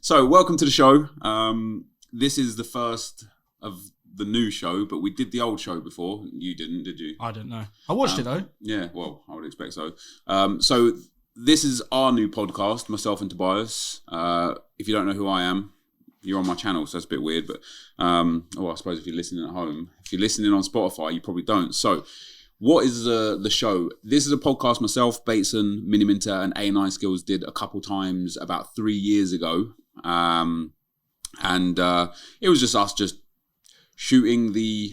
So, welcome to the show. This is the first of the new show, but we did the old show before. You didn't, did you? I didn't know. I watched it though. Yeah, well, I would expect so. So, this is our new podcast, myself and Tobias. If you don't know who I am, you're on my channel, so that's a bit weird. But, I suppose if you're listening at home, if you're listening on Spotify, you probably don't. So, what is the show? This is a podcast myself, Bateson, Miniminter, and A9 Skills did a couple times about 3 years ago. It was just us just shooting the,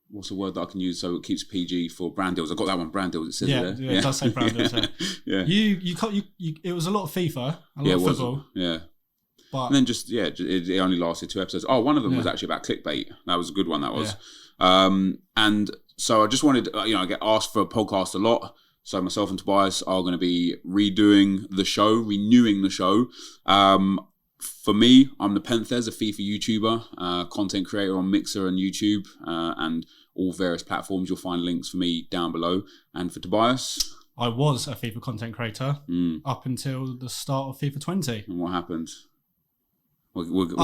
what's the word that I can use so it keeps PG for brand deals? I got that one, brand deals. It says yeah, there. Yeah, it does say brand deals. Yeah. You it was a lot of FIFA, a lot of football. Yeah. But and then it only lasted 2 episodes. Oh, one of them was actually about clickbait. That was a good one. That was. Yeah. And so I just wanted, I get asked for a podcast a lot. So myself and Tobias are going to be renewing the show. For me, I'm NepentheZ, a FIFA YouTuber, content creator on Mixer and YouTube, and all various platforms. You'll find links for me down below. And for Tobias, I was a FIFA content creator up until the start of FIFA 20. And what happened? We can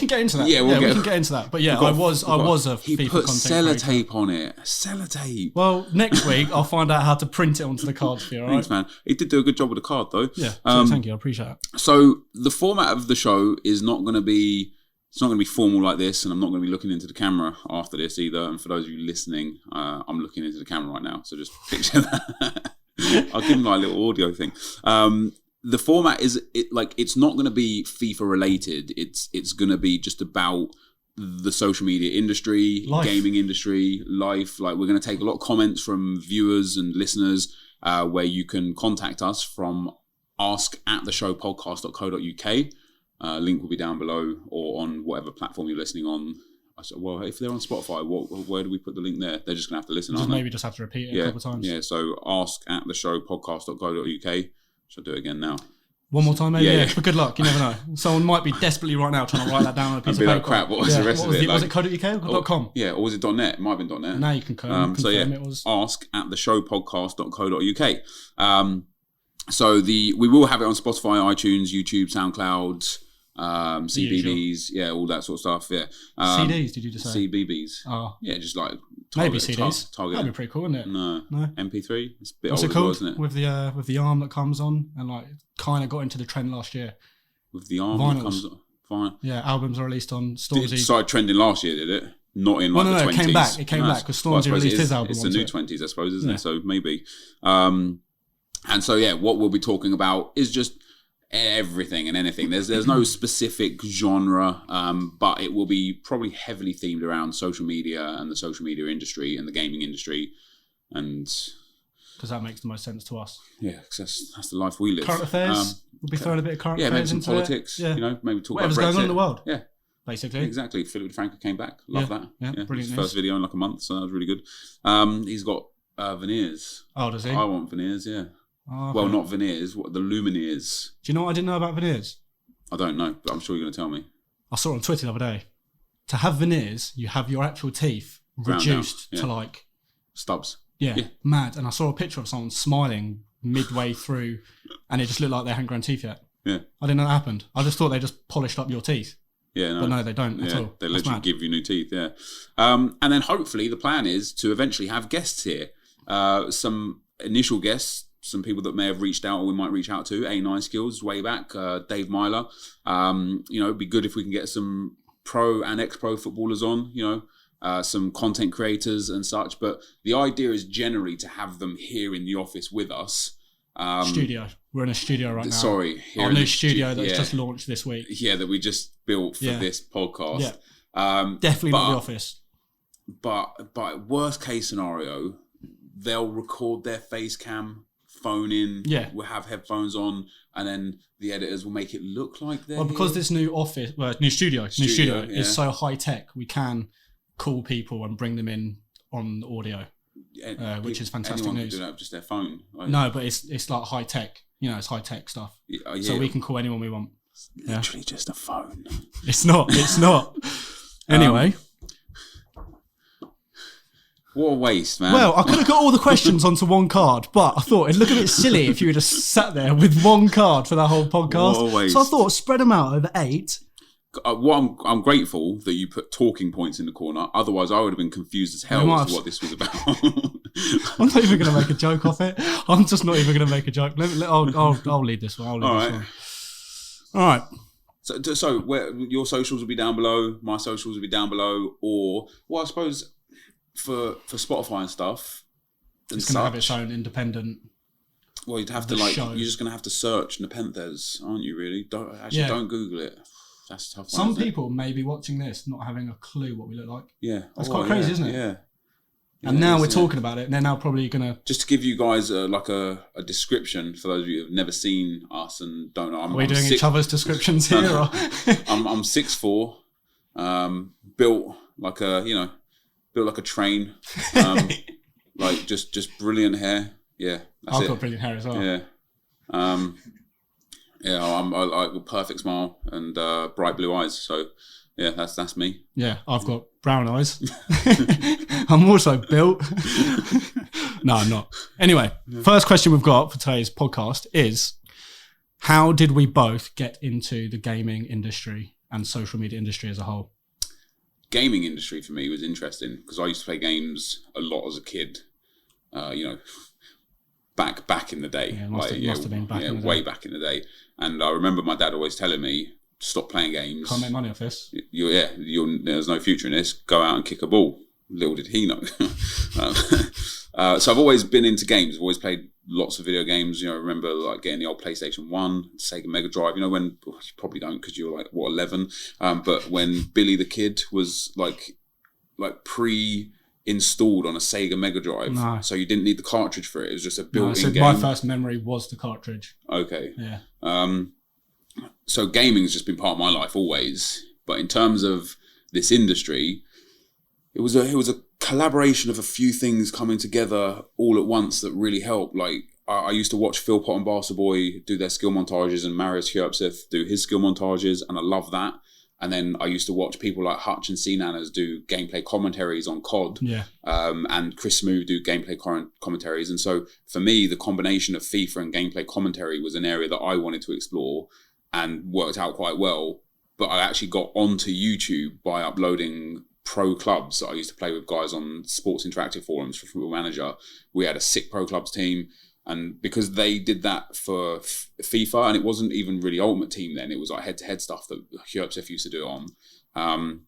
get into that. We can get into that. But yeah, I was a FIFA content creator. Sellotape on it. Sellotape. Well, next week I'll find out how to print it onto the cards for you. All right? Thanks, man. He did do a good job with the card, though. Yeah. Thank you. I appreciate it. So the format of the show is not going to be. It's not going to be formal like this, and I'm not going to be looking into the camera after this either. And for those of you listening, I'm looking into the camera right now, so just picture that. I'll give him like a little audio thing. The format is it's not going to be FIFA related. It's going to be just about the social media industry, gaming industry, life. Like, we're going to take a lot of comments from viewers and listeners, where you can contact us from ask@theshowpodcast.co.uk. Link will be down below or on whatever platform you're listening on. I said, well, if they're on Spotify, where do we put the link there? They're just going to have to listen, aren't they? Maybe just have to repeat it a couple of times. Yeah, so ask@theshowpodcast.co.uk. Should I do it again now? One more time, maybe? Yeah. But good luck. You never know. Someone might be desperately right now trying to write that down on a piece of paper. Like, crap, what was the rest of it? Was it .co.uk or .com? Yeah, or was it .net? It might have been .net. Now you can confirm it was. ask@theshowpodcast.co.uk. So we will have it on Spotify, iTunes, YouTube, SoundCloud, CBBS, all that sort of stuff. Yeah. CDs, did you just say? CBBS. Oh. Yeah, just like maybe CDs. Target. That'd be pretty cool, wouldn't it? No. MP3. It's a bit What's old it called? isn't it? With the arm that comes on, and like kind of got into the trend last year. With the arm that comes on. Fine. Yeah, albums are released on Stormzy. It started trending last year, did it? Not in the 20s. It came back because Stormzy released his album. It's the new 20s, I suppose, isn't it? So maybe. And so what we'll be talking about is just everything and anything. There's no specific genre, but it will be probably heavily themed around social media and the social media industry and the gaming industry, and because that makes the most sense to us. Yeah, because that's the life we live. Current affairs. We'll be throwing a bit of current affairs maybe some into politics. It. Yeah, maybe talk whatever's about Brexit. going on in the world. Yeah, basically. Exactly. Philip DeFranco came back. Love that. Yeah, brilliant. His first video in like a month, so that was really good. He's got veneers. Oh, does he? I want veneers. Yeah. Oh, okay. Well, not veneers. What the lumineers? Do you know what I didn't know about veneers? I don't know, but I'm sure you're going to tell me. I saw it on Twitter the other day. To have veneers, you have your actual teeth reduced to like stubs. Yeah, mad. And I saw a picture of someone smiling midway through, and it just looked like they hadn't grown teeth yet. Yeah, I didn't know that happened. I just thought they just polished up your teeth. Yeah, no. But no, they don't at all. They literally give you new teeth. Yeah, and then hopefully the plan is to eventually have guests here. Some initial guests. Some people that may have reached out or we might reach out to. A9 Skills way back, Dave Myler. It'd be good if we can get some pro and ex-pro footballers on, some content creators and such. But the idea is generally to have them here in the office with us. Studio. We're in a studio right now. Sorry. Our new studio that's just launched this week. Yeah, that we just built for this podcast. Yeah. Definitely not the office. But worst case scenario, they'll record their face cam, phone in, we'll have headphones on, and then the editors will make it look like they're because this new studio is so high tech, we can call people and bring them in on audio, which is fantastic news. Can do that with just their phone. No, but it's like high tech. It's high tech stuff. So we can call anyone we want. Literally just a phone. It's not. Anyway. What a waste, man. Well, I could have got all the questions onto one card, but I thought it'd look a bit silly if you just sat there with one card for that whole podcast. What a waste. So I thought, spread them out over 8. I'm grateful that you put talking points in the corner. Otherwise, I would have been confused as hell as to what this was about. I'm not even going to make a joke off it. I'm just not even going to make a joke. I'll lead this one. All right. So where your socials will be down below, my socials will be down below, or I suppose for Spotify and stuff, it's going to have its own independent. Well, you'd have to you're just going to have to search NepentheZ, aren't you? Really? Don't Google it. That's tough. Some people may be watching this not having a clue what we look like. Yeah, that's quite crazy, isn't it? Yeah. And now we're talking about it, and they're now probably gonna just to give you guys a description for those of you who've never seen us and don't know. Are we doing each other's descriptions here? Or? I'm 6'4", built like a train, like just brilliant hair. Yeah, that's I've got brilliant hair as well. Yeah, I like perfect smile and bright blue eyes. So yeah, that's me. Yeah, I've got brown eyes. I'm also built. No, I'm not. Anyway, first question we've got for today's podcast is, how did we both get into the gaming industry and social media industry as a whole? Gaming industry for me was interesting because I used to play games a lot as a kid. Back in the day. Yeah, must have been back in the day. Way back in the day. And I remember my dad always telling me, stop playing games. Can't make money off this. There's no future in this. Go out and kick a ball. Little did he know. So I've always been into games. I've always played lots of video games. I remember like getting the old PlayStation 1, Sega Mega Drive. When you probably don't because you were like 11. But when Billy the Kid was like pre-installed on a Sega Mega Drive, so you didn't need the cartridge for it. It was just a built-in game. My first memory was the cartridge. Okay. Yeah. So gaming has just been part of my life always. But in terms of this industry, it was a collaboration of a few things coming together all at once that really helped. Like I used to watch Phil Pot and Barca Boy do their skill montages and Marius Hjorpseth do his skill montages, and I love that. And then I used to watch people like Hutch and C-Nanas do gameplay commentaries on COD. Yeah. And Chris Smooth do gameplay commentaries. And so for me, the combination of FIFA and gameplay commentary was an area that I wanted to explore and worked out quite well. But I actually got onto YouTube by uploading pro clubs that I used to play with guys on Sports Interactive forums for Football Manager. We had a sick pro clubs team. And because they did that for FIFA, and it wasn't even really Ultimate Team then, it was like head-to-head stuff that Hjorpseth used to do it on.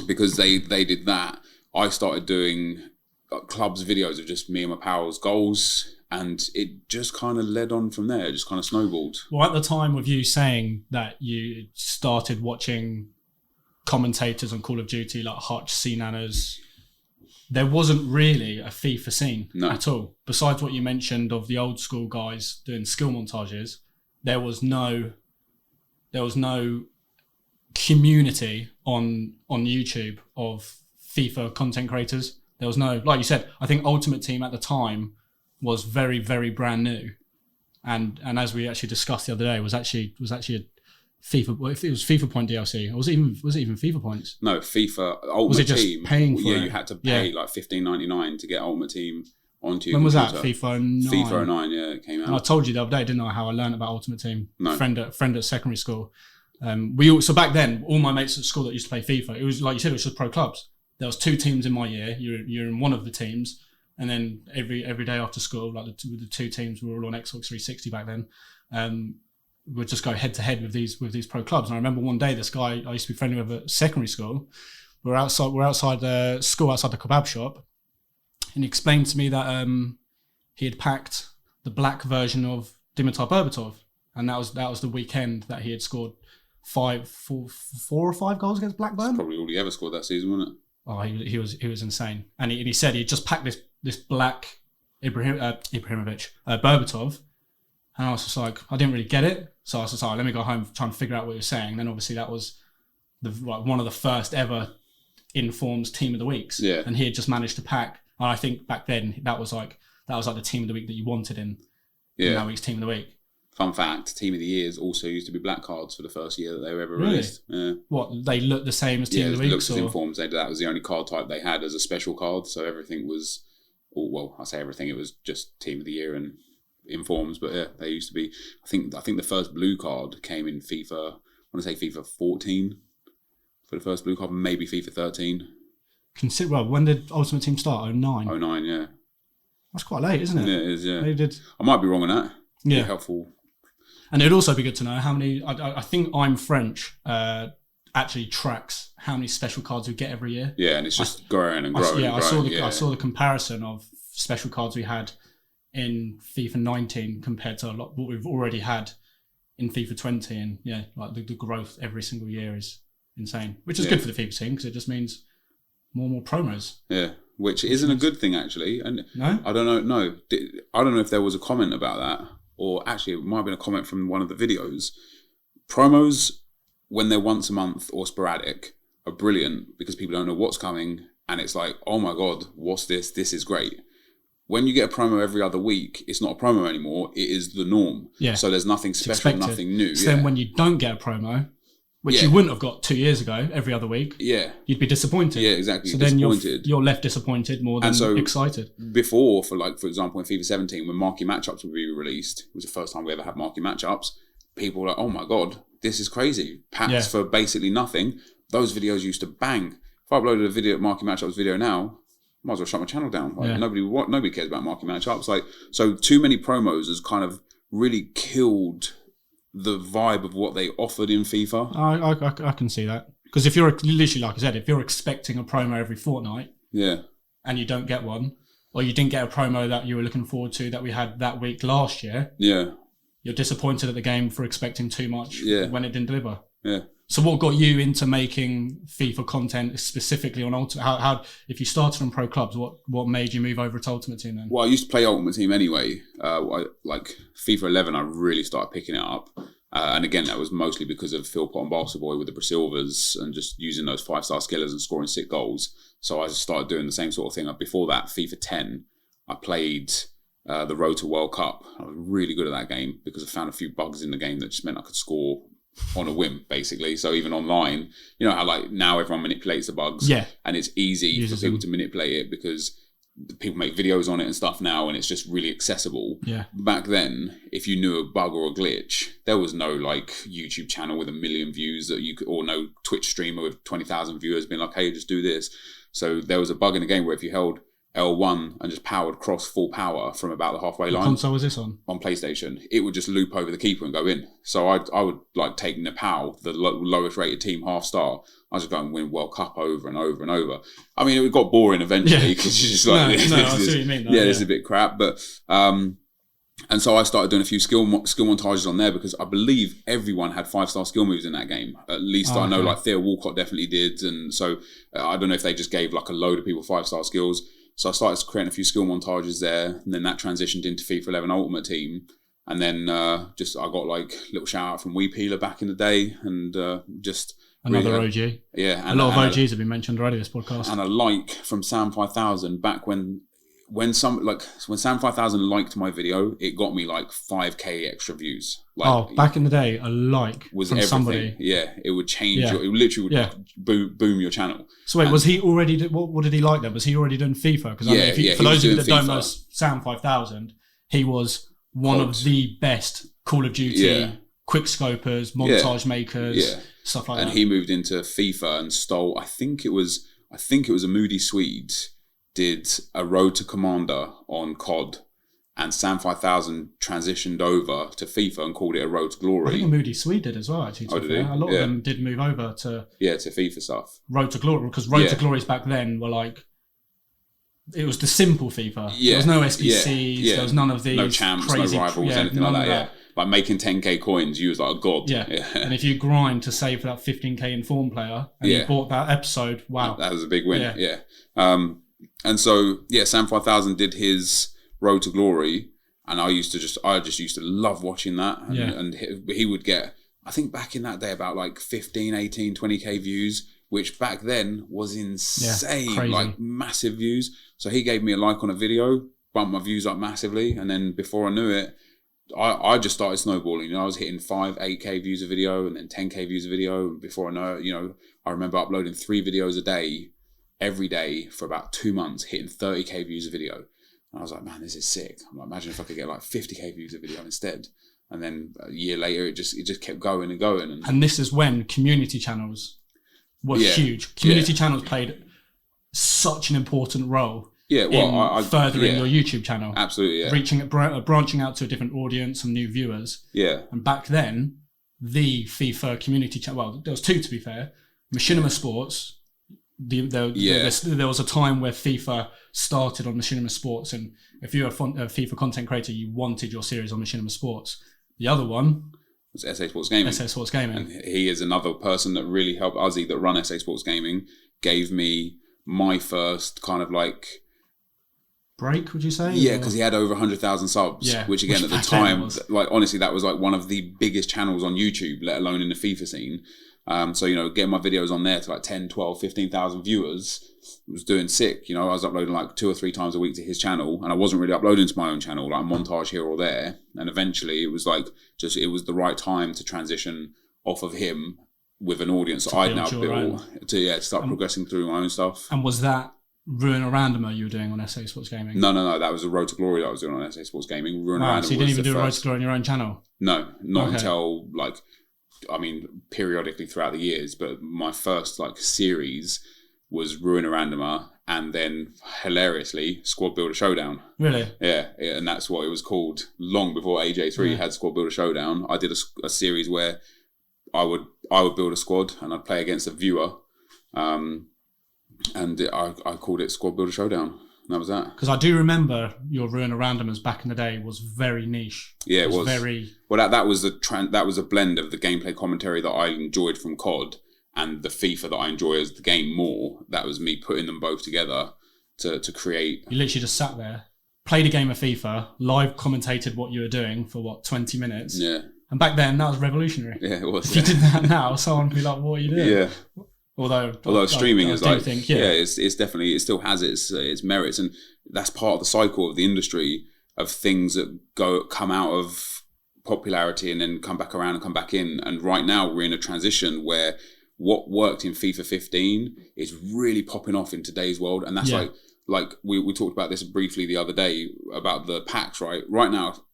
Because they did that, I started doing clubs videos of just me and my pals' goals, and it just kind of led on from there. It just kind of snowballed. Well, at the time of you saying that you started watching commentators on Call of Duty like Hutch, C-Nanas, there wasn't really a FIFA scene at all. Besides what you mentioned of the old school guys doing skill montages, there was no community on YouTube of FIFA content creators. There was no, like you said, I think Ultimate Team at the time was very, very brand new. And as we actually discussed the other day, was actually a FIFA. If it was FIFA Point DLC, or was it even FIFA Points? No, FIFA Ultimate was it just Team. Paying for it? You had to pay like $15.99 to get Ultimate Team onto your When computer. was that? FIFA 09? FIFA 09, yeah, it came out. And I told you the other day, didn't I, how I learned about Ultimate Team? No. Friend at secondary school. So back then, all my mates at school that used to play FIFA, it was like you said, it was just pro clubs. There was 2 teams in my year. You're in one of the teams, and then every day after school, like the 2 teams were all on Xbox 360 back then. Would just go head to head with these pro clubs. And I remember one day, this guy I used to be friendly with at secondary school, we're outside the school, outside the kebab shop, and he explained to me that he had packed the black version of Dimitar Berbatov, and that was the weekend that he had scored 4 or 5 goals against Blackburn. That's probably all he ever scored that season, wasn't it? Oh, he was insane. And he said he just packed this black Ibrahimovic Berbatov. And I was just like, I didn't really get it. So I was just like, let me go home, try and figure out what he was saying. And then obviously that was one of the first ever Informs Team of the Weeks. Yeah. And he had just managed to pack. And I think back then that was like the Team of the Week that you wanted in that week's Team of the Week. Fun fact, Team of the Years also used to be black cards for the first year that they were ever Really? released. Yeah. What, they look the same as Team of the Week? Looks as informs. That was the only card type they had as a special card, so everything was, well, I say everything, it was just Team of the Year and informs, but yeah, they used to be, I think the first blue card came in FIFA, I want to say FIFA 14 for the first blue card, maybe FIFA 13. Well, when did Ultimate Team start? 09? 09, yeah. That's quite late, isn't it? Yeah, it is, yeah. They did. I might be wrong on that. Yeah. Be helpful. And it'd also be good to know how many, I think I'm French, actually tracks how many special cards we get every year. Yeah, and it's just growing and growing. I saw the comparison of special cards we had in FIFA 19 compared to what we've already had in FIFA 20, and yeah, like the growth every single year is insane, which is good for the FIFA team because it just means more and more promos. Yeah, which isn't a good thing actually. And no, I don't know. No, I don't know if there was a comment about that, or actually it might have been a comment from one of the videos. Promos, when they're once a month or sporadic, are brilliant because people don't know what's coming, and it's like, oh my god, what's this? This is great. When you get a promo every other week, it's not a promo anymore. It is the norm. Yeah. So there's nothing special, nothing new. So then when you don't get a promo, which you wouldn't have got 2 years ago, every other week, you'd be disappointed. Yeah, exactly. So then you're left disappointed more than excited. Before, for example, in FIFA 17, when marquee matchups would be released, it was the first time we ever had marquee matchups. People were like, oh my god, this is crazy. Packs for basically nothing. Those videos used to bang. If I uploaded a video, marquee matchups video now, might as well shut my channel down. Like, nobody cares about marquee matchups. Like, so too many promos has kind of really killed the vibe of what they offered in FIFA. I can see that, because if you're literally, like I said, if you're expecting a promo every fortnight, and you don't get one, or you didn't get a promo that you were looking forward to that we had that week last year, you're disappointed at the game for expecting too much when it didn't deliver. Yeah. So what got you into making FIFA content specifically on Ultimate? How if you started on pro clubs, what made you move over to Ultimate Team then? Well, I used to play Ultimate Team anyway. Like FIFA 11, I really started picking it up. And again, that was mostly because of Phil Pot and Basketball with the Brasilvas and just using those 5-star skillers and scoring 6 goals. So I just started doing the same sort of thing. Before that, FIFA 10, I played the Road to World Cup. I was really good at that game because I found a few bugs in the game that just meant I could score on a whim, basically. So even online, you know how like now everyone manipulates the bugs, and it's easy for people to manipulate it because people make videos on it and stuff now, and it's just really accessible. Back then, if you knew a bug or a glitch, there was no like YouTube channel with 1 million views that you could, or no Twitch streamer with 20,000 viewers being like, hey, just do this. So there was a bug in the game where if you held L1 and just powered cross full power from about the halfway line. What console was this on? On PlayStation. It would just loop over the keeper and go in. So I would like take Nepal, the lowest rated team, half star. I was just going and win World Cup over and over and over. I mean, it got boring eventually because you're just like, I see what you mean. This is a bit crap. But and so I started doing a few skill montages on there because I believe everyone had 5-star skill moves in that game. At least I know like Theo Walcott definitely did. And so I don't know if they just gave like a load of people 5-star skills. So I started creating a few skill montages there, and then that transitioned into FIFA 11 Ultimate Team. And then I got like a little shout out from Wee Peeler back in the day, and just another OG. Yeah, and a lot of OGs have been mentioned already this podcast. And a like from Sam 5000 back when Sam 5000 liked my video, it got me like 5k extra views. Like, back in the day, a like was from everything. Somebody. Yeah, it would change. It literally would boom your channel. So wait, was he already? What did he like then? Was he already doing FIFA? Because for those of you that don't know Sam 5000, he was one of the best Call of Duty quick scopers, montage makers, stuff like that. And he moved into FIFA and stole. I think it was a Moody Swede did a Road to Commander on COD, and Sam 5000 transitioned over to FIFA and called it a Road to Glory. I think Moody Swede did as well, actually. A lot of them did move over to FIFA stuff. Road to Glory, because Road to Glories back then were like, it was the simple FIFA. There was no SBCs, there was none of these no champs, crazy, no rivals, anything like that. Like making 10k coins, you was like a god. And if you grind to save for that 15k inform player, and you bought that episode, wow. That was a big win, and so, Sam 5000 did his Road to Glory, and I just used to love watching that. And he would get, I think back in that day, about like 15, 18, 20k views, which back then was insane, like massive views. So he gave me a like on a video, bumped my views up massively, and then before I knew it, I just started snowballing. You know, I was hitting 8K views a video and then 10K views a video. And before I know it, you know, I remember uploading 3 videos a day, every day for about 2 months, hitting 30K views a video. And I was like, man, this is sick. I'm like, imagine if I could get like 50K views a video instead. And then a year later, it just kept going and going. And this is when community channels were huge. Community channels played such an important role. Yeah, well, in furthering your YouTube channel. Absolutely, branching out to a different audience and new viewers. Yeah. And back then, the FIFA community channel, well, there was 2 to be fair. Machinima Sports. There was a time where FIFA started on Machinima Sports, and if you're a FIFA content creator, you wanted your series on Machinima Sports. The other one was SA Sports Gaming. SA Sports Gaming. And he is another person that really helped Uzzy that run SA Sports Gaming, gave me my first kind of like break, would you say? Yeah, because he had over 100,000 subs, which again at the time, like honestly, that was like one of the biggest channels on YouTube, let alone in the FIFA scene. So, you know, getting my videos on there to like 10, 12, 15,000 viewers was doing sick. You know, I was uploading like 2 or 3 times a week to his channel, and I wasn't really uploading to my own channel, like a montage here or there. And eventually it was like, it was the right time to transition off of him with an audience I'd now built to start progressing through my own stuff. And was that Ruin a Randomer you were doing on SA Sports Gaming? No. That was a Road to Glory that I was doing on SA Sports Gaming. Ruin a Randomer. So you didn't even do a Road to Glory on your own channel? No, not until like, I mean, periodically throughout the years, but my first like series was Ruin a Randomer, and then hilariously Squad Builder Showdown. Really? Yeah, and that's what it was called long before AJ3 had Squad Builder Showdown. I did a series where I would build a squad and I'd play against a viewer, and I called it Squad Builder Showdown. And that was that. Because I do remember your Ruin a Randomers back in the day was very niche. Yeah, it was very. Well, that was a blend of the gameplay commentary that I enjoyed from COD and the FIFA that I enjoy as the game more. That was me putting them both together to create. You literally just sat there, played a game of FIFA, live commentated what you were doing for 20 minutes. Yeah. And back then, that was revolutionary. Yeah, it was. If you did that now, someone would be like, "What are you doing?" Yeah. Although streaming is like, it's definitely, it still has its merits, and that's part of the cycle of the industry of things that come out of popularity and then come back around and come back in. And right now we're in a transition where what worked in FIFA 15 is really popping off in today's world, and that's like we talked about this briefly the other day about the packs. Right now,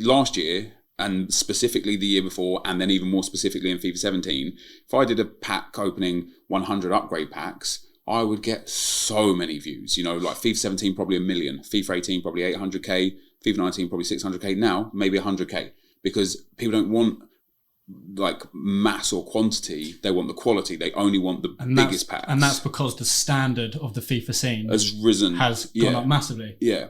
last year. And specifically the year before, and then even more specifically in FIFA 17, if I did a pack opening 100 upgrade packs, I would get so many views. You know, like FIFA 17, probably 1 million. FIFA 18, probably 800K. FIFA 19, probably 600K. Now, maybe 100K. Because people don't want like mass or quantity. They want the quality. They only want the biggest packs. And that's because the standard of the FIFA scene has risen. Has gone up massively. Yeah.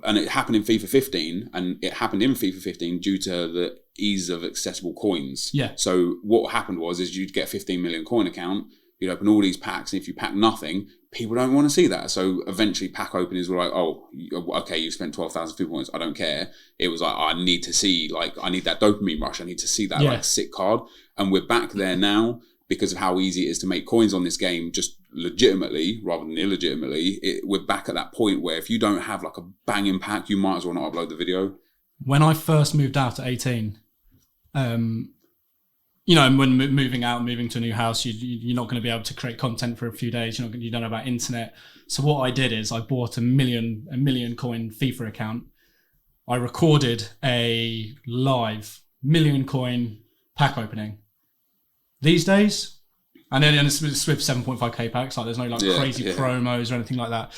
And it happened in FIFA 15, and it happened in FIFA 15 due to the ease of accessible coins. Yeah. So what happened is you'd get a 15 million coin account, you'd open all these packs, and if you pack nothing, people don't want to see that. So eventually pack openers were like, oh, okay, you spent 12,000 FIFA points, I don't care. It was like, I need to see, like, I need that dopamine rush, I need to see that like sick card. And we're back there now because of how easy it is to make coins on this game, just legitimately rather than illegitimately. We're back at that point where if you don't have like a banging pack, you might as well not upload the video. When I first moved out at 18, you know, when moving to a new house, you're not going to be able to create content for a few days. You don't know about internet. So what I did is I bought a million coin FIFA account. I recorded a live million coin pack opening. These days, and it's with 7.5k packs. Like there's no crazy promos or anything like that.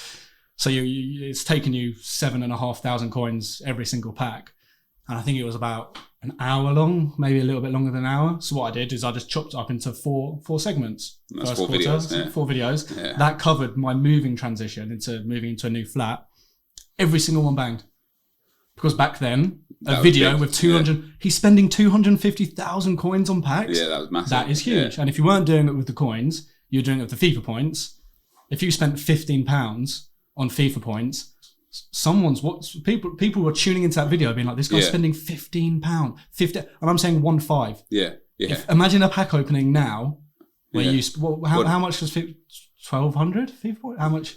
So it's taken you 7,500 coins every single pack, and I think it was about an hour long, maybe a little bit longer than an hour. So what I did is I just chopped it up into four segments. That's four videos. Yeah. That covered my moving transition into moving into a new flat. Every single one banged. Because back then, a video with 200, he's spending 250,000 coins on packs. Yeah, that was massive. That is huge. Yeah. And if you weren't doing it with the coins, you were doing it with the FIFA points. If you spent £15 on FIFA points, people were tuning into that video being like, this guy's spending £15. 50, and I'm saying 1.5. Yeah. Imagine a pack opening now where how much was 1,200 FIFA points? How much?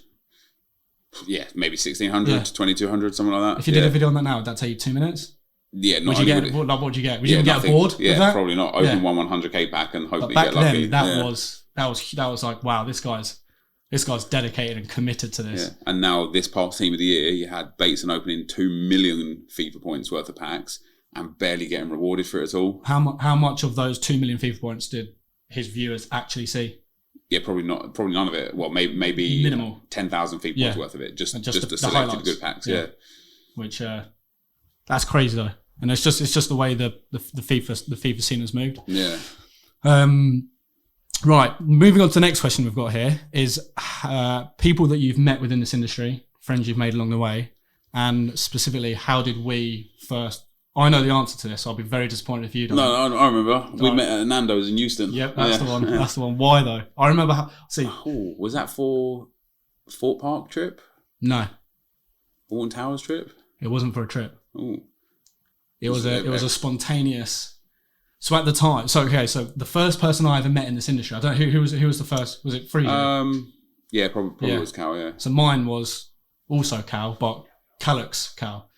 Yeah, maybe 1,600 to 2,200, something like that. If you did a video on that now, would that take you 2 minutes? Yeah, not Would you get? only What would you get? Would you even get nothing. bored? Yeah, with that? probably not. Open one 100k pack and hope But you back get lucky. then, that was like, wow, this guy's dedicated and committed to this. Yeah. And now this past team of the year, you had Bateson opening 2 million FIFA points worth of packs and barely getting rewarded for it at all. How much of those 2 million FIFA points did his viewers actually see? Yeah, probably not. Probably none of it. Well, maybe minimal. 10,000 FIFA points worth of it. Just the selected highlights. good packs. Yeah. Which that's crazy though, and it's just the way the FIFA scene has moved. Yeah. Right. Moving on to the next question we've got here is people that you've met within this industry, friends you've made along the way, and specifically, how did we first? I know the answer to this. So I'll be very disappointed if you don't. No, I remember. We met at Nando's in Houston. Yep, that's the one. That's the one. Why though? I remember how. See, was that for Fort Park trip? No, Alton Towers trip? it wasn't for a trip. Ooh. It was a spontaneous. So at the time, so the first person I ever met in this industry, I don't know who was the first. Was it Freezer? Yeah, probably was Cal. Yeah. So mine was also Cal, but Calix Cal.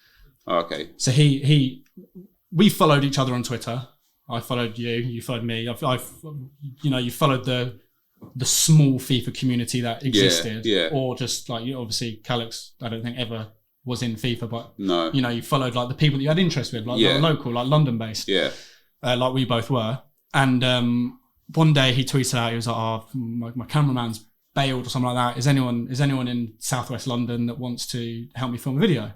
Oh, okay. So we followed each other on Twitter. I followed you. You followed me. You followed the small FIFA community that existed. Yeah. Or just like obviously Calix. I don't think ever was in FIFA, but no. You followed like the people that you had interest with, like they were local, like London based. Yeah. Like we both were. And one day he tweeted out, he was like, "Oh, my cameraman's bailed or something like that. Is anyone in Southwest London that wants to help me film a video?"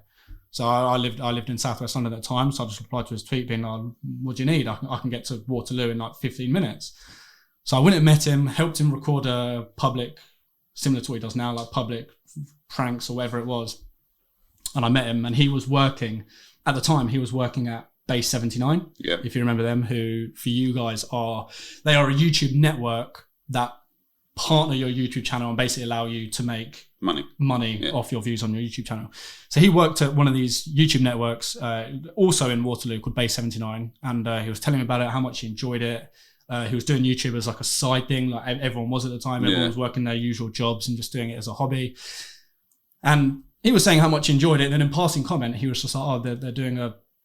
So I lived in Southwest London at the time, so I just replied to his tweet being like, "What do you need? I can get to Waterloo in like 15 minutes." So I went and met him, helped him record a public, similar to what he does now, like public pranks or whatever it was. And I met him, and he was working at Base 79. Yeah. If you remember them, who for you guys they are a YouTube network that partner your YouTube channel and basically allow you to make money off your views on your YouTube channel. So he worked at one of these YouTube networks, also in Waterloo, called Base 79, and he was telling me about it, how much he enjoyed it. He was doing YouTube as like a side thing, like everyone was at the time. Everyone was working their usual jobs and just doing it as a hobby. And he was saying how much he enjoyed it. And then in passing comment, he was just like, "Oh,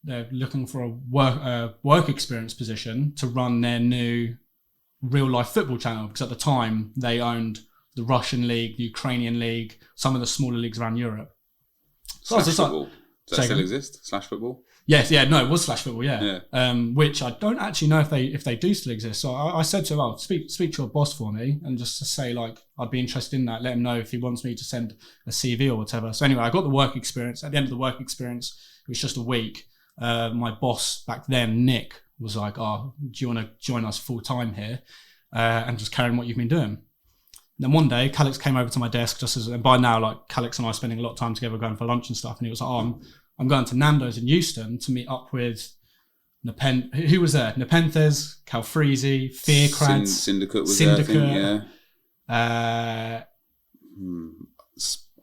they're looking for a work experience position to run their new real life football channel," because at the time they owned the Russian league, the Ukrainian league, some of the smaller leagues around Europe. So Slash football. Does that still exist? Slash football? Yes, yeah, no, it was Slash Football, yeah. Which I don't actually know if they do still exist. So I said to him, "Oh, speak to your boss for me," and just to say like I'd be interested in that. Let him know if he wants me to send a CV or whatever. So anyway, I got the work experience. At the end of the work experience, it was just a week. My boss back then, Nick, was like, "Oh, do you want to join us full time here and just carry on what you've been doing?" And then one day, Calix came over to my desk and by now, like Calix and I are spending a lot of time together going for lunch and stuff. And he was like, "Oh, I'm going to Nando's in Euston to meet up with who was there? NepentheZ, Calfreezy, Fearcrad, Syndicate was there, I think, yeah.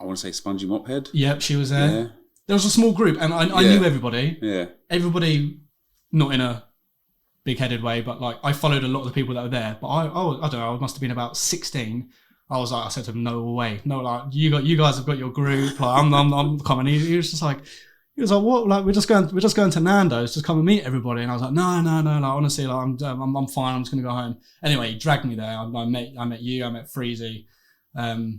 I want to say Spongy Mophead. Yep, she was there. Yeah. There was a small group, and I knew everybody. Yeah. Everybody, not in a big-headed way, but like I followed a lot of the people that were there. But I don't know, I must have been about 16. I said to him, "No way, no, like you guys have got your group. Like I'm coming." He was like, "What? Like we're just going to Nando's, just come and meet everybody." And I was like, "No. Like honestly, like I'm fine. I'm just gonna go home." Anyway, he dragged me there. I met you. I met Freezy. Wow,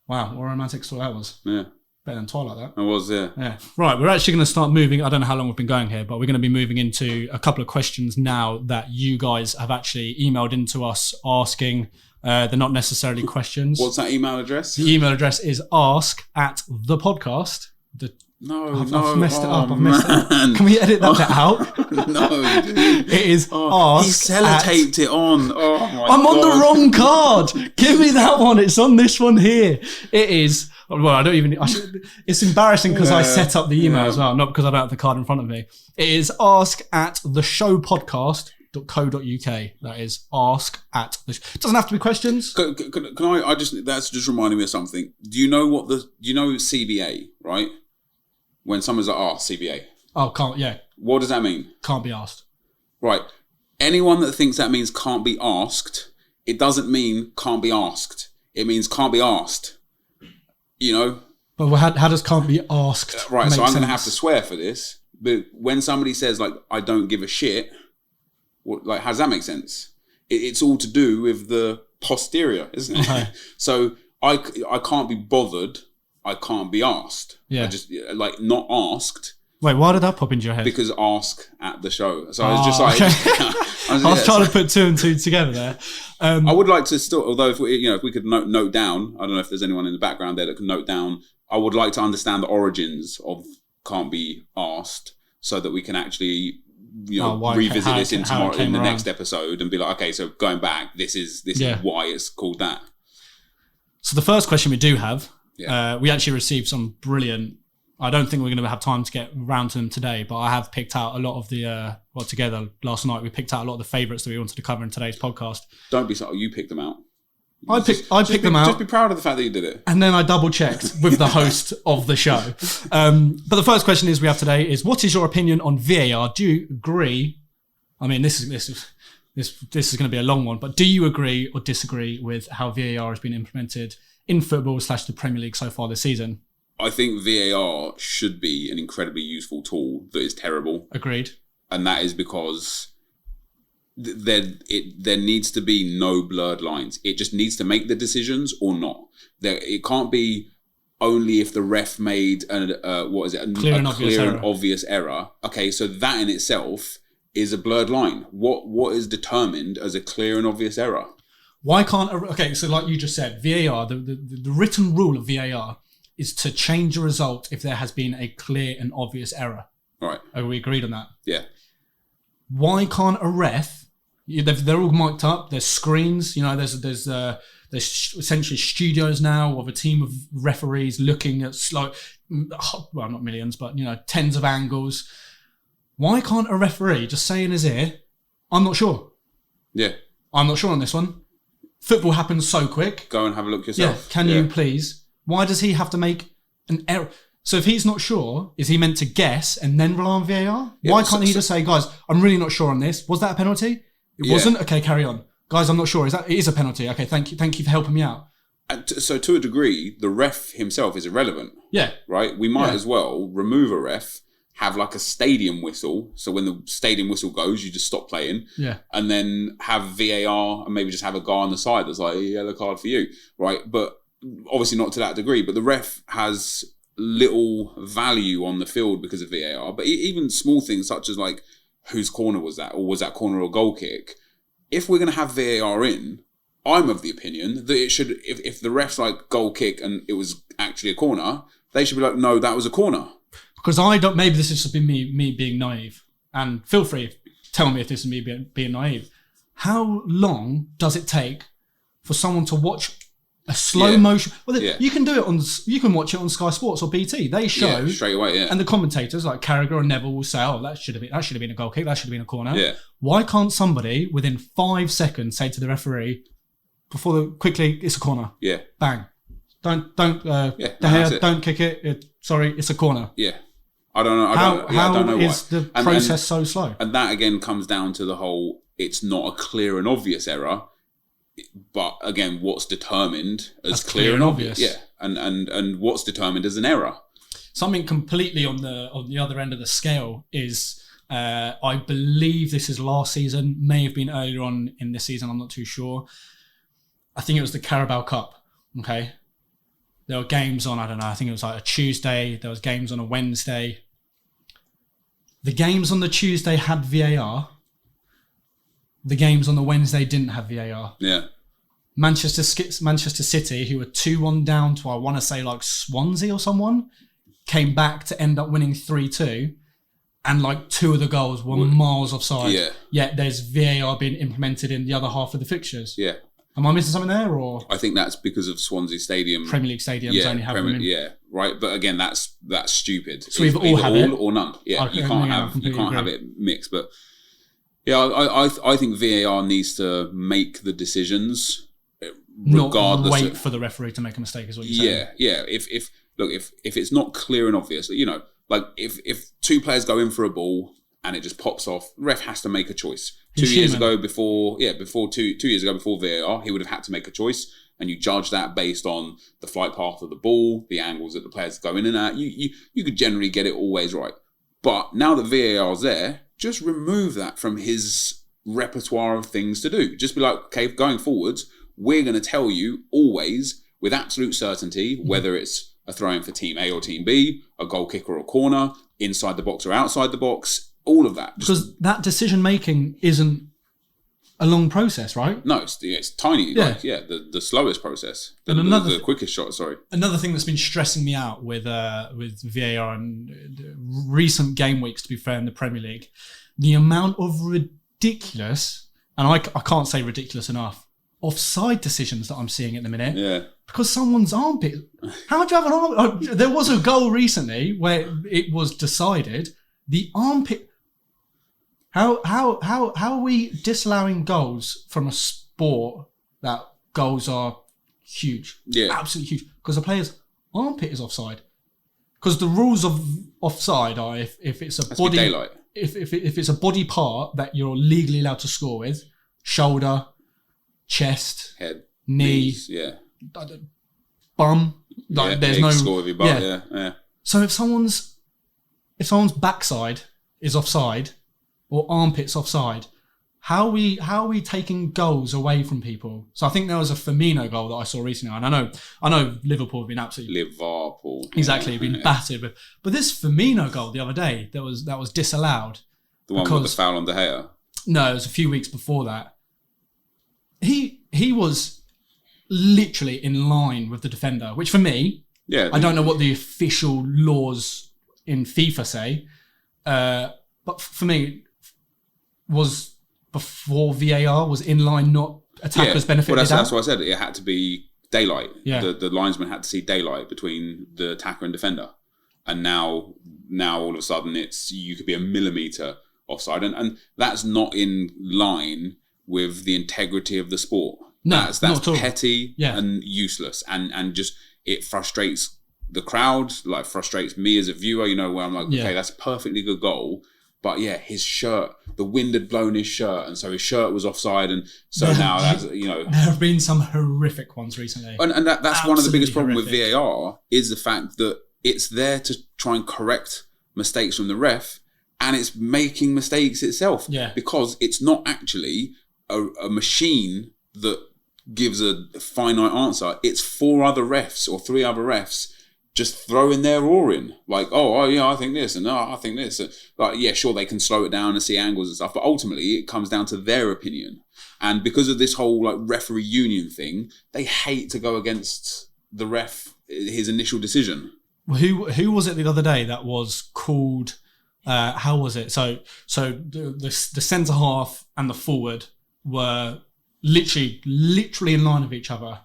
what a romantic story that was. Yeah. Better than Twilight, that. It was, yeah. Yeah. Right, we're actually going to start moving. I don't know how long we've been going here, but we're going to be moving into a couple of questions now that you guys have actually emailed into us asking. They're not necessarily questions. What's that email address? The email address is ask@thepodcast. I've messed it up. Can we edit that bit out? No. It is ask. He sellotaped it on. Oh my I'm God. on the wrong card. Give me that one. It's on this one here. It is. Well, I don't even. It's embarrassing because I set up the email as well, not because I don't have the card in front of me. It is ask@theshowpodcast.co.uk. That is It doesn't have to be questions. Can I just? That's just reminding me of something. Do you know CBA, right? When someone's like, CBA. Oh, can't. Yeah. What does that mean? Can't be asked. Right. Anyone that thinks that means can't be asked, it doesn't mean can't be asked. It means can't be asked. You know? But how does can't be asked? Right, so I'm going to sense? have to swear for this But when somebody says like, I don't give a shit, like, how does that make sense? It's all to do with the posterior, isn't it? Okay. So I can't be bothered. I can't be asked. Yeah. I just like not asked. Wait, why did that pop into your head? Because ask at the show. So I was just like, okay. I was trying to put two and two together there. I would like to still, although if we could note down, I don't know if there's anyone in the background there that can note down. I would like to understand the origins of can't be asked, so that we can actually revisit this in the next episode and be like, okay, so going back, this is why it's called that. So the first question we do have, we actually received some brilliant. I don't think we're going to have time to get around to them today, but I have picked out a lot of the together last night we picked out a lot of the favourites that we wanted to cover in today's podcast. Don't be so. You picked them out. I picked them out. Just be proud of the fact that you did it. And then I double checked with the host of the show. But the first question we have today is, what is your opinion on VAR? Do you agree? I mean, this is going to be a long one, but do you agree or disagree with how VAR has been implemented in football / the Premier League so far this season? I think VAR should be an incredibly useful tool that is terrible. Agreed. And that is because there needs to be no blurred lines. It just needs to make the decisions or not. It can't be only if the ref made a clear and obvious error. Okay, so that in itself is a blurred line. What is determined as a clear and obvious error? Why can't... Okay, so like you just said, VAR, the written rule of VAR is to change a result if there has been a clear and obvious error. Right. Are we agreed on that? Yeah. Why can't a ref... They're all mic'd up. There's screens. There's essentially studios now of a team of referees looking at not millions, but tens of angles. Why can't a referee just say in his ear, "I'm not sure"? Yeah. I'm not sure on this one. Football happens so quick. Go and have a look yourself. Yeah. Can you please? Why does he have to make an error? So if he's not sure, is he meant to guess and then rely on VAR? Yeah, why can't he just say, "Guys, I'm really not sure on this. Was that a penalty? It wasn't? Okay, carry on. Guys, I'm not sure. It is a penalty. Okay, thank you for helping me out." So to a degree, the ref himself is irrelevant. Yeah. Right? We might as well remove a ref, have like a stadium whistle. So when the stadium whistle goes, you just stop playing. Yeah. And then have VAR and maybe just have a guy on the side that's like, yellow card for you. Right? But obviously not to that degree. But the ref has little value on the field because of VAR. But even small things such as like, whose corner was that? Or was that corner a goal kick? If we're going to have VAR in, I'm of the opinion that it should, if the ref's like goal kick and it was actually a corner, they should be like, no, that was a corner. Because maybe this has just been me being naive. And feel free, tell me if this is me being naive. How long does it take for someone to watch a slow motion? Well, you can do it you can watch it on Sky Sports or BT. They show straight away, and the commentators like Carragher and Neville will say, "Oh, that should have been a goal kick. That should have been a corner." Yeah. Why can't somebody within 5 seconds say to the referee quickly, "It's a corner"? Yeah. Bang. Don't don't kick it. Sorry, it's a corner. Yeah. I don't know. How I don't know is the process so slow? And that again comes down to the whole, it's not a clear and obvious error. But again, what's determined as clear and obvious? Yeah, and what's determined as an error? Something completely on the other end of the scale is, I believe this is last season, may have been earlier on in this season. I'm not too sure. I think it was the Carabao Cup. Okay, there were games on. I don't know. I think it was like a Tuesday. There was games on a Wednesday. The games on the Tuesday had VAR. The games on the Wednesday didn't have VAR. Yeah. Manchester City, who were 2-1 down to, I want to say, like Swansea or someone, came back to end up winning 3-2. And like 2 of the goals were miles offside. Yeah. Yet there's VAR being implemented in the other half of the fixtures. Yeah. Am I missing something there? Or I think that's because of Swansea Stadium. Premier League stadiums only have them in. Yeah, right. But again, that's stupid. So either all have it or none. Yeah, you can't have it mixed. But yeah, I think VAR needs to make the decisions regardless. Not wait for the referee to make a mistake, is what you're saying. Yeah. If it's not clear and obvious, like if 2 players go in for a ball and it just pops off, the ref has to make a choice. 2 years ago, before 2 years ago, before VAR, he would have had to make a choice, and you judge that based on the flight path of the ball, the angles that the players go in and out. You could generally get it always right. But now that VAR's there, just remove that from his repertoire of things to do. Just be like, okay, going forwards, we're going to tell you always with absolute certainty whether it's a throw-in for Team A or Team B, a goal kick or a corner, inside the box or outside the box, all of that. Because that decision-making isn't a long process, right? No, it's tiny. Yeah. Like, the slowest process. The quickest shot, sorry. Another thing that's been stressing me out with VAR and recent game weeks, to be fair, in the Premier League, the amount of ridiculous, and I can't say ridiculous enough, offside decisions that I'm seeing at the minute. Yeah. Because someone's armpit. How do you have an armpit? There was a goal recently where it was decided the armpit. How are we disallowing goals from a sport that goals are huge? Yeah. Absolutely huge. Because the player's armpit is offside. Because the rules of offside are if it's a body daylight. If it's a body part that you're legally allowed to score with, shoulder, chest, head, knee, knees, bum. Like there's no score with your butt, yeah. So if someone's backside is offside or armpits offside, how are we taking goals away from people? So I think there was a Firmino goal that I saw recently, and I know Liverpool have been absolutely been battered, but this Firmino goal the other day that was disallowed. The one with the foul on De Gea. No, it was a few weeks before that. He was literally in line with the defender, which for me, I don't know what the official laws in FIFA say, but for me, was before VAR, was in line, not attackers benefited. Well, that's why I said it had to be daylight. Yeah. The linesman had to see daylight between the attacker and defender, and now all of a sudden you could be a millimetre offside, and that's not in line with the integrity of the sport. No, that's not at all. petty and useless, and just it frustrates the crowd, like frustrates me as a viewer. You know, where I'm like, okay, that's a perfectly good goal. But his shirt, the wind had blown his shirt, and so his shirt was offside, and so now that's, there have been some horrific ones recently, and that's one of the biggest problems with VAR is the fact that it's there to try and correct mistakes from the ref, and it's making mistakes itself, because it's not actually a machine that gives a finite answer. It's 4 other refs or 3 other refs just throwing their oar in, like, I think this, and I think this. Like, sure, they can slow it down and see angles and stuff, but ultimately it comes down to their opinion. And because of this whole like referee union thing, they hate to go against the ref, his initial decision. Who was it the other day that was called? How was it? So the centre half and the forward were literally in line with each other,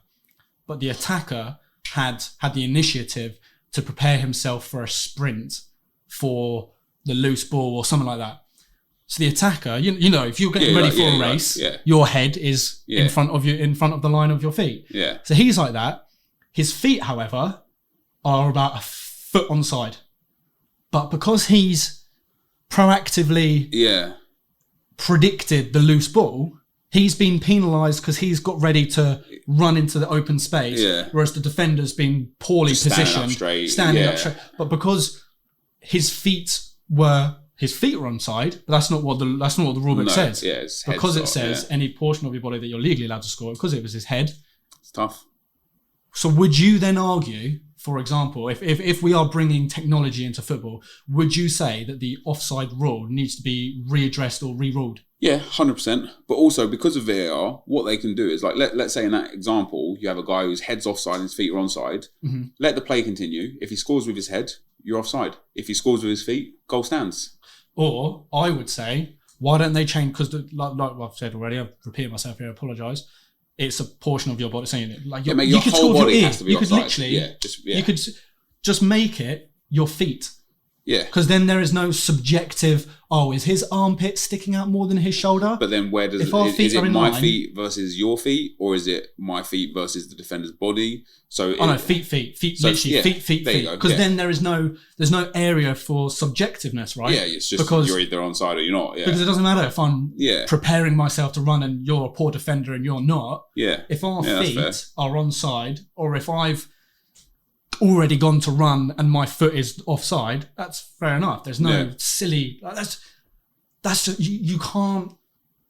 but the attacker had the initiative to prepare himself for a sprint for the loose ball or something like that. So the attacker, you know, if you're getting ready for a race, your head is in front of the line of your feet. Yeah. So he's like that. His feet, however, are about a foot on side. But because he's proactively predicted the loose ball, he's been penalised because he's got ready to run into the open space, whereas the defender's been poorly positioned, standing up straight. But because his feet were on side, but that's not what the rule book says. Because it says any portion of your body that you're legally allowed to score, because it was his head. It's tough. So would you then argue, for example, if we are bringing technology into football, would you say that the offside rule needs to be readdressed or re-ruled? Yeah, 100%. But also, because of VAR, what they can do is, like, let's say in that example, you have a guy whose head's offside and his feet are onside. Mm-hmm. Let the play continue. If he scores with his head, you're offside. If he scores with his feet, goal stands. Or, I would say, why don't they change, because like I've said already, I've repeated myself here, I apologise, it's a portion of your body saying it. Like your whole body has to be offside. You could literally, you could just make it your feet. Yeah. Because then there is no subjective, is his armpit sticking out more than his shoulder? But then where does is it my feet versus your feet, or is it my feet versus the defender's body? So feet, literally feet. Because then there's no area for subjectiveness, right? Yeah, it's just because you're either onside or you're not. Yeah. Because it doesn't matter if I'm preparing myself to run and you're a poor defender and you're not. Yeah. If our feet are onside, or if I've already gone to run and my foot is offside, that's fair enough. There's no silly. That's just, you can't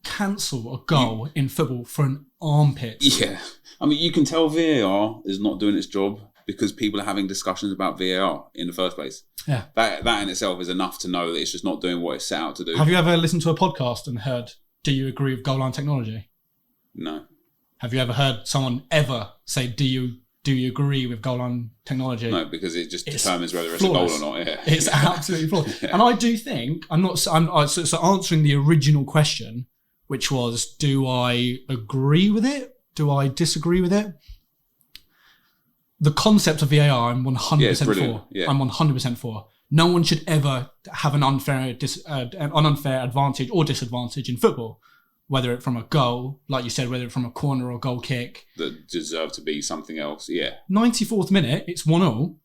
cancel a goal in football for an armpit. Yeah, I mean, you can tell VAR is not doing its job because people are having discussions about VAR in the first place. Yeah, that in itself is enough to know that it's just not doing what it's set out to do. Have you ever listened to a podcast and heard, do you agree with goal line technology? No. Have you ever heard someone ever say, do you agree with goal line technology? No, because it just determines whether it's a goal or not. Yeah. It's absolutely flawed. And I do think, so answering the original question, which was, do I agree with it? Do I disagree with it? The concept of VAR, I'm 100% for. Yeah. I'm 100% for. No one should ever have an unfair advantage or disadvantage in football, whether it from a goal, like you said, whether it from a corner or goal kick. That deserve to be something else, yeah. 94th minute, it's 1-1.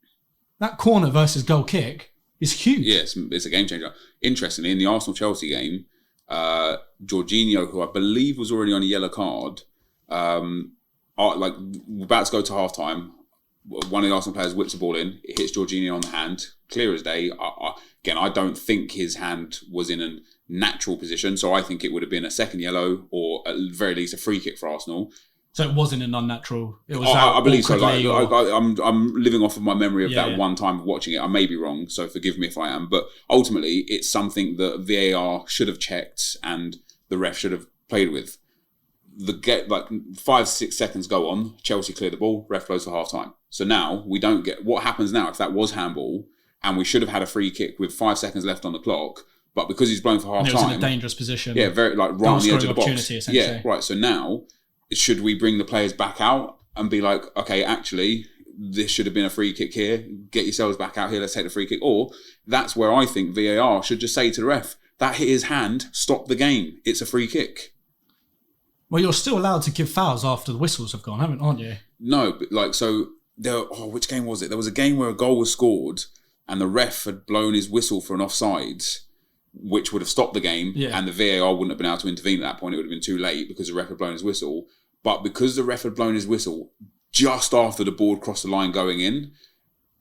That corner versus goal kick is huge. Yeah, it's a game changer. Interestingly, in the Arsenal-Chelsea game, Jorginho, who I believe was already on a yellow card, about to go to half-time, one of the Arsenal players whips the ball in, it hits Jorginho on the hand, clear as day. Again, I don't think his hand was in a natural position, so I think it would have been a second yellow or at the very least a free kick for Arsenal. So it wasn't an unnatural. It was. I believe so. I'm living off of my memory of that one time of watching it. I may be wrong, so forgive me if I am. But ultimately, it's something that VAR should have checked and the ref should have played with. 5-6 seconds go on. Chelsea clear the ball. Ref blows for half time. So now we don't get what happens now if that was handball and we should have had a free kick with 5 seconds left on the clock. But because he's blown for half time, it was in a dangerous position. Yeah, very right on the edge of the box. Yeah, right. So now, should we bring the players back out and be like, okay, actually, this should have been a free kick here. Get yourselves back out here. Let's take the free kick. Or that's where I think VAR should just say to the ref, that hit his hand. Stop the game. It's a free kick. Well, you're still allowed to give fouls after the whistles have gone, aren't you? No, but which game was it? There was a game where a goal was scored and the ref had blown his whistle for an offside, which would have stopped the game, and the VAR wouldn't have been able to intervene at that point. It would have been too late because the ref had blown his whistle. But because the ref had blown his whistle just after the board crossed the line going in,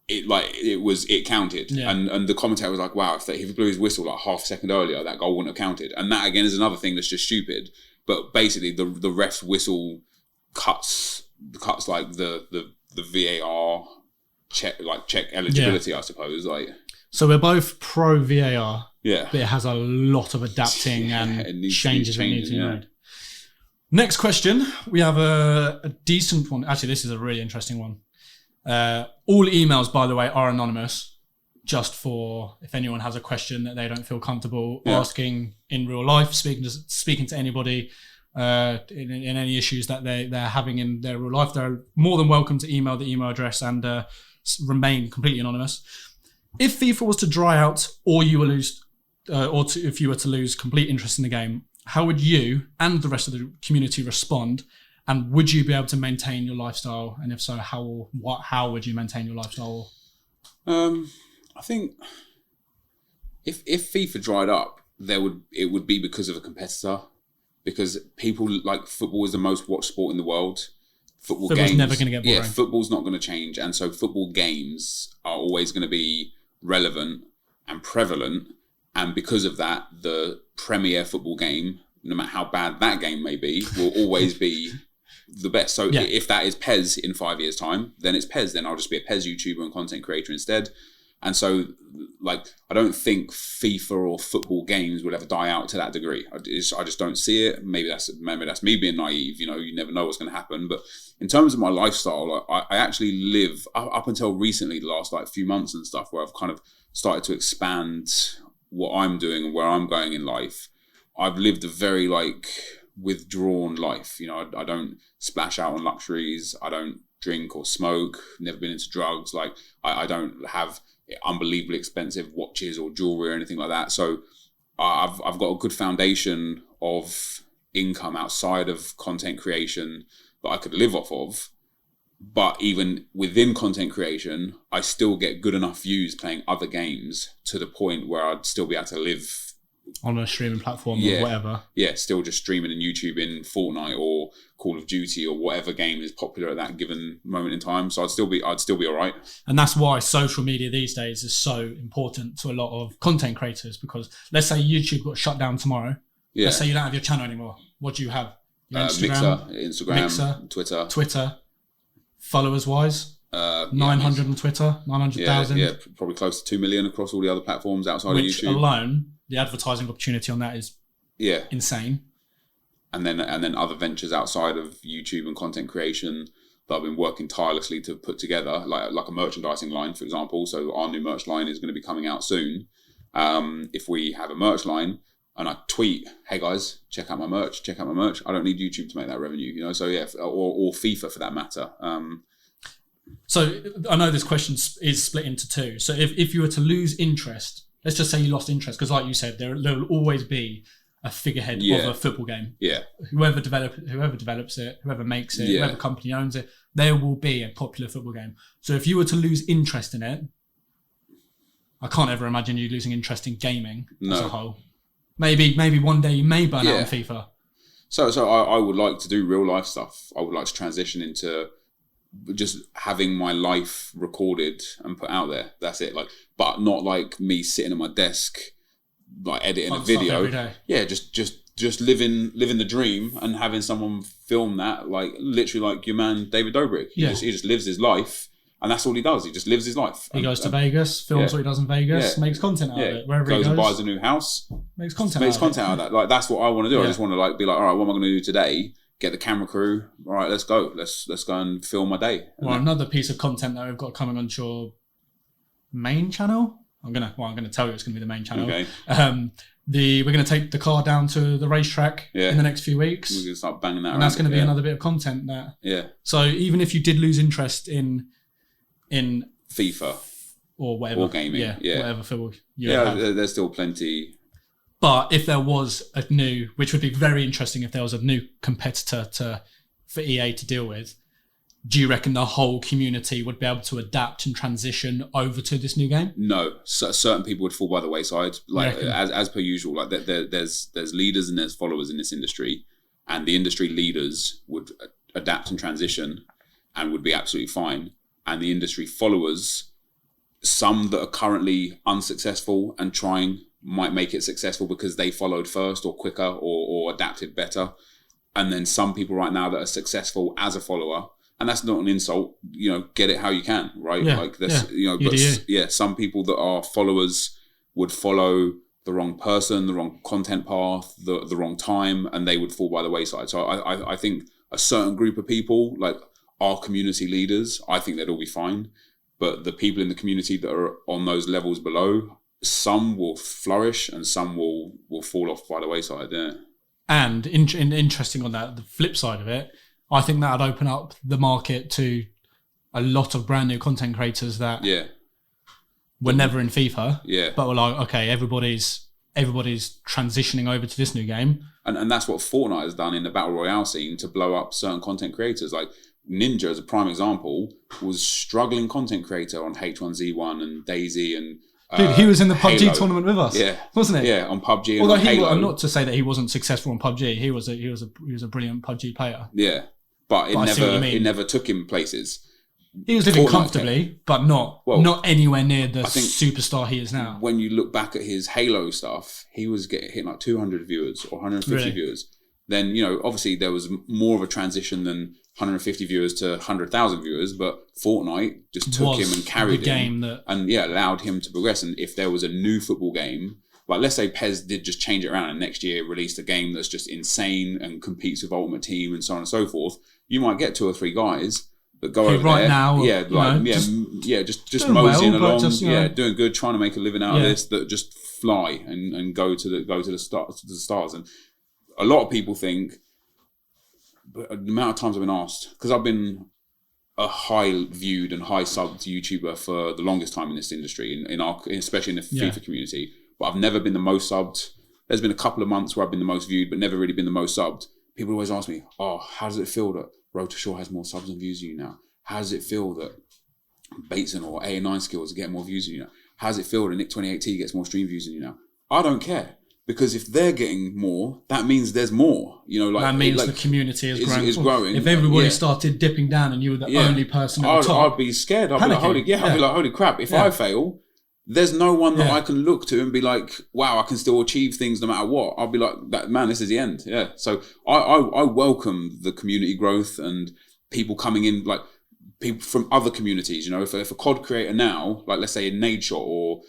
it counted. Yeah. And the commentator was like, wow, if he blew his whistle like half a second earlier, that goal wouldn't have counted. And that again is another thing that's just stupid. But basically the ref's whistle cuts like the VAR check eligibility, I suppose. So we're both pro VAR. Yeah. But it has a lot of adapting and changes that need to be made. Next question. We have a decent one. Actually, this is a really interesting one. All emails, by the way, are anonymous, just for if anyone has a question that they don't feel comfortable asking in real life, speaking to anybody in any issues that they're having in their real life. They're more than welcome to email the email address and remain completely anonymous. If FIFA was to dry out or you were lose, if you were to lose complete interest in the game, how would you and the rest of the community respond? And would you be able to maintain your lifestyle? And if so, how would you maintain your lifestyle? I think if FIFA dried up, it would be because of a competitor. Because people like football is the most watched sport in the world. Football's never going to get boring. Yeah, football's not going to change, and so football games are always going to be relevant and prevalent. And because of that, the premier football game, no matter how bad that game may be, will always be the best. So if that is PES in 5 years' time, then it's PES. Then I'll just be a PES YouTuber and content creator instead. And so, I don't think FIFA or football games will ever die out to that degree. I just don't see it. Maybe that's me being naive. You never know what's going to happen. But in terms of my lifestyle, I actually live up until recently, the last few months and stuff, where I've kind of started to expand what I'm doing and where I'm going in life. I've lived a very withdrawn life. I don't splash out on luxuries. I don't drink or smoke. Never been into drugs. I don't have unbelievably expensive watches or jewelry or anything like that. So I've got a good foundation of income outside of content creation that I could live off of. But even within content creation, I still get good enough views playing other games to the point where I'd still be able to live on a streaming platform Yeah. or whatever. Yeah, still just streaming and YouTubing Fortnite or Call of Duty or whatever game is popular at that given moment in time. So I'd still be all right. And that's why social media these days is so important to a lot of content creators, because let's say YouTube got shut down tomorrow. Yeah. Let's say you don't have your channel anymore. What do you have? Your Instagram, Twitter. Followers wise, 900 on Twitter, 900,000. Yeah, probably close to 2 million across all the other platforms outside of YouTube. Alone, the advertising opportunity on that is insane. And then other ventures outside of YouTube and content creation that I've been working tirelessly to put together, like a merchandising line, for example. So our new merch line is going to be coming out soon. If we have a merch line and I tweet, hey guys, check out my merch. I don't need YouTube to make that revenue, you know? So yeah, or FIFA for that matter. So I know this question is split into two. So if you were to lose interest, let's just say you lost interest, because like you said, there will always be a figurehead of a football game. Yeah. Whoever develops it, whoever makes it, whoever company owns it, there will be a popular football game. So if you were to lose interest in it, I can't ever imagine you losing interest in gaming as a whole. Maybe one day you may burn out on FIFA. So I would like to do real life stuff. I would like to transition into just having my life recorded and put out there. That's it. But not like me sitting at my desk, like editing a video. Every day. Yeah, just living the dream and having someone film that, like literally like your man David Dobrik. He just lives his life, and that's all he does. He just lives his life. He goes to Vegas, films what he does in Vegas, makes content out of it. Wherever he goes, and buys a new house, makes content out of that. Like that's what I want to do. I just want to be like, all right, what am I going to do today? Get the camera crew. All right, let's go. Let's go and film my day. Well, another piece of content that we've got coming on your main channel. I'm gonna tell you it's gonna be the main channel. Okay. We're gonna take the car down to the racetrack in the next few weeks. We're gonna start banging that. And that's gonna be another bit of content that. Yeah. So even if you did lose interest in FIFA or whatever, or gaming, whatever football, there's still plenty. But if there was a new, which would be very interesting, if there was a new competitor for EA to deal with, do you reckon the whole community would be able to adapt and transition over to this new game? No, certain people would fall by the wayside. Like as per usual, like there's leaders and there's followers in this industry, and the industry leaders would adapt and transition, and would be absolutely fine. And the industry followers, some that are currently unsuccessful and trying, might make it successful because they followed first or quicker or adapted better. And then some people right now that are successful as a follower, and that's not an insult, you know, get it how you can, right? Some people that are followers would follow the wrong person, the wrong content path, the wrong time, and they would fall by the wayside. So I think a certain group of people, like our community leaders, I think they'd all be fine. But the people in the community that are on those levels below, some will flourish and some will fall off by the wayside. Yeah. And interesting on that, the flip side of it, I think that would open up the market to a lot of brand new content creators that were never in FIFA, but were like, okay, everybody's transitioning over to this new game. And that's what Fortnite has done in the Battle Royale scene to blow up certain content creators. Like Ninja, as a prime example, was struggling content creator on H1Z1 and DayZ and dude, he was in the PUBG Halo tournament with us, wasn't he? Yeah, on PUBG. Although and on Halo. not to say that he wasn't successful on PUBG, he was a brilliant PUBG player. Yeah, but it never took him places. He was living comfortably, but not anywhere near the superstar he is now. When you look back at his Halo stuff, he was hitting like 200 viewers or 150 viewers. Then, you know, obviously there was more of a transition than 150 viewers to 100,000 viewers, but Fortnite just took him and carried him and allowed him to progress. And if there was a new football game, like let's say PES did just change it around and next year released a game that's just insane and competes with Ultimate Team and so on and so forth, you might get 2 or 3 guys that go over right there, now, just moseying along, doing good, trying to make a living out of this, that just fly and go to the stars. And a lot of people think, but the amount of times I've been asked, because I've been a high viewed and high subbed YouTuber for the longest time in this industry, especially in the FIFA community, but I've never been the most subbed. There's been a couple of months where I've been the most viewed, but never really been the most subbed. People always ask me, oh, how does it feel that Road to Shore has more subs and views than you now? How does it feel that Bateson or A9 Skills get more views than you now? How does it feel that Nick28T gets more stream views than you now? I don't care, because if they're getting more, that means there's more. You know, like that means the community is growing. Is growing. If everybody started dipping down and you were the only person at the top, I'd be scared. I'd be like, holy crap! If I fail, there's no one that I can look to and be like, wow, I can still achieve things no matter what. I'll be like, man, this is the end. Yeah. So I welcome the community growth and people coming in, like people from other communities. You know, if a COD creator now, like let's say Nadeshot or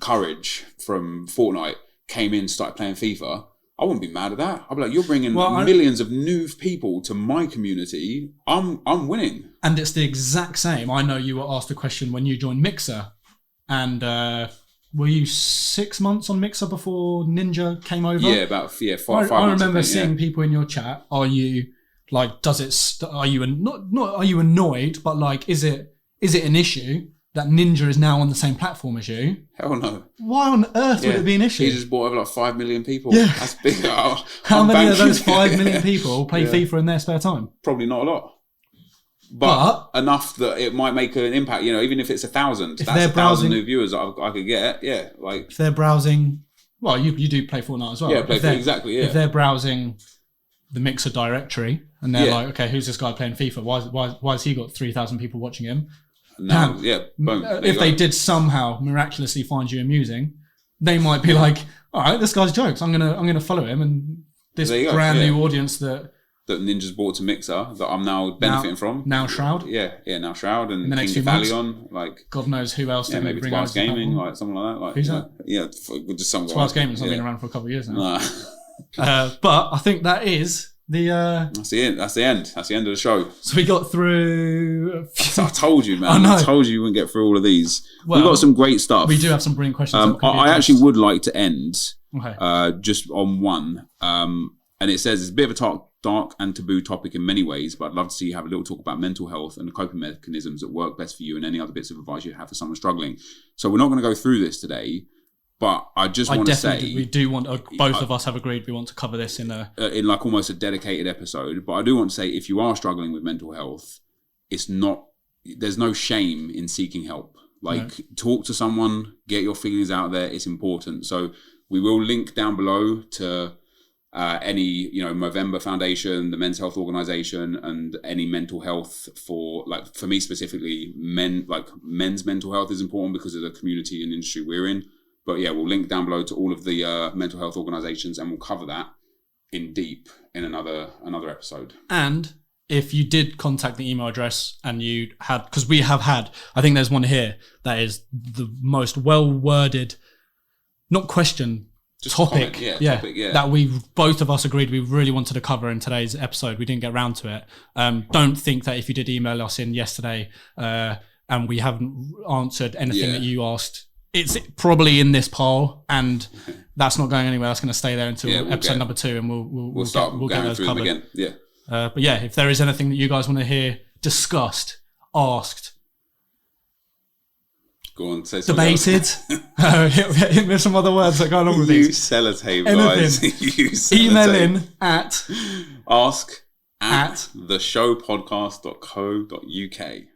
Courage from Fortnite came in, started playing FIFA, I wouldn't be mad at that. I'd be like, you're bringing millions of new people to my community. I'm winning. And it's the exact same. I know you were asked a question when you joined Mixer. And were you 6 months on Mixer before Ninja came over? Yeah, about 5 months. I remember seeing people in your chat. Are you like? Are you not? Are you annoyed? But like, is it an issue that Ninja is now on the same platform as you? Hell no. Why on earth would it be an issue? He just brought over like 5 million people. Yeah, that's big. How many of those 5 million people play FIFA in their spare time? Probably not a lot. But enough that it might make an impact, you know, even if it's 1,000, that's 1,000 new viewers I could get. Yeah, like if they're browsing, well, you do play Fortnite as well. Yeah, exactly. Yeah, if they're browsing the Mixer directory and they're like, okay, who's this guy playing FIFA? Why has he got 3,000 people watching him? Now, boom. If they did somehow miraculously find you amusing, they might be like, all right, this guy's jokes. I'm gonna follow him, and this brand new audience that Ninja's brought to Mixer that I'm now benefiting from. Now Shroud? Yeah, now Shroud and the next King Valion, like God knows who else. Yeah, maybe Twice Gaming, like something like that. Like, who's that? Yeah, just some Twice Gaming's not been around for a couple of years now. Nah. But I think that is the. That's the end. That's the end of the show. So we got through. I told you, man. I told you wouldn't get through all of these. Well, we got some great stuff. We do have some brilliant questions. I actually would like to end Okay. Just on one. And it says it's a bit of a dark and taboo topic in many ways, but I'd love to see you have a little talk about mental health and the coping mechanisms that work best for you and any other bits of advice you have for someone struggling. So we're not going to go through this today, but I just want to say... We do want... both of us have agreed we want to cover this in like almost a dedicated episode, but I do want to say if you are struggling with mental health, it's not... There's no shame in seeking help. Like, talk to someone, get your feelings out there. It's important. So we will link down below to... any, Movember Foundation, the Men's Health Organization, and any mental health for me specifically, men's mental health is important because of the community and industry we're in. But yeah, we'll link down below to all of the mental health organizations, and we'll cover that in deep in another episode. And if you did contact the email address and you had, because we have had, I think there's one here that is the most well-worded, not question, topic that we both of us agreed we really wanted to cover in today's episode. We didn't get around to it. Don't think that if you did email us in yesterday and we haven't answered anything that you asked, it's probably in this pile, and that's not going anywhere. That's going to stay there until episode number 2, and we'll get those covered again. But yeah, if there is anything that you guys want to hear discussed, asked, go on, say debated. Hit me with some other words that go along with these. Use sellotape, guys. Use sellotape. Email in at ask@theshowpodcast.co.uk.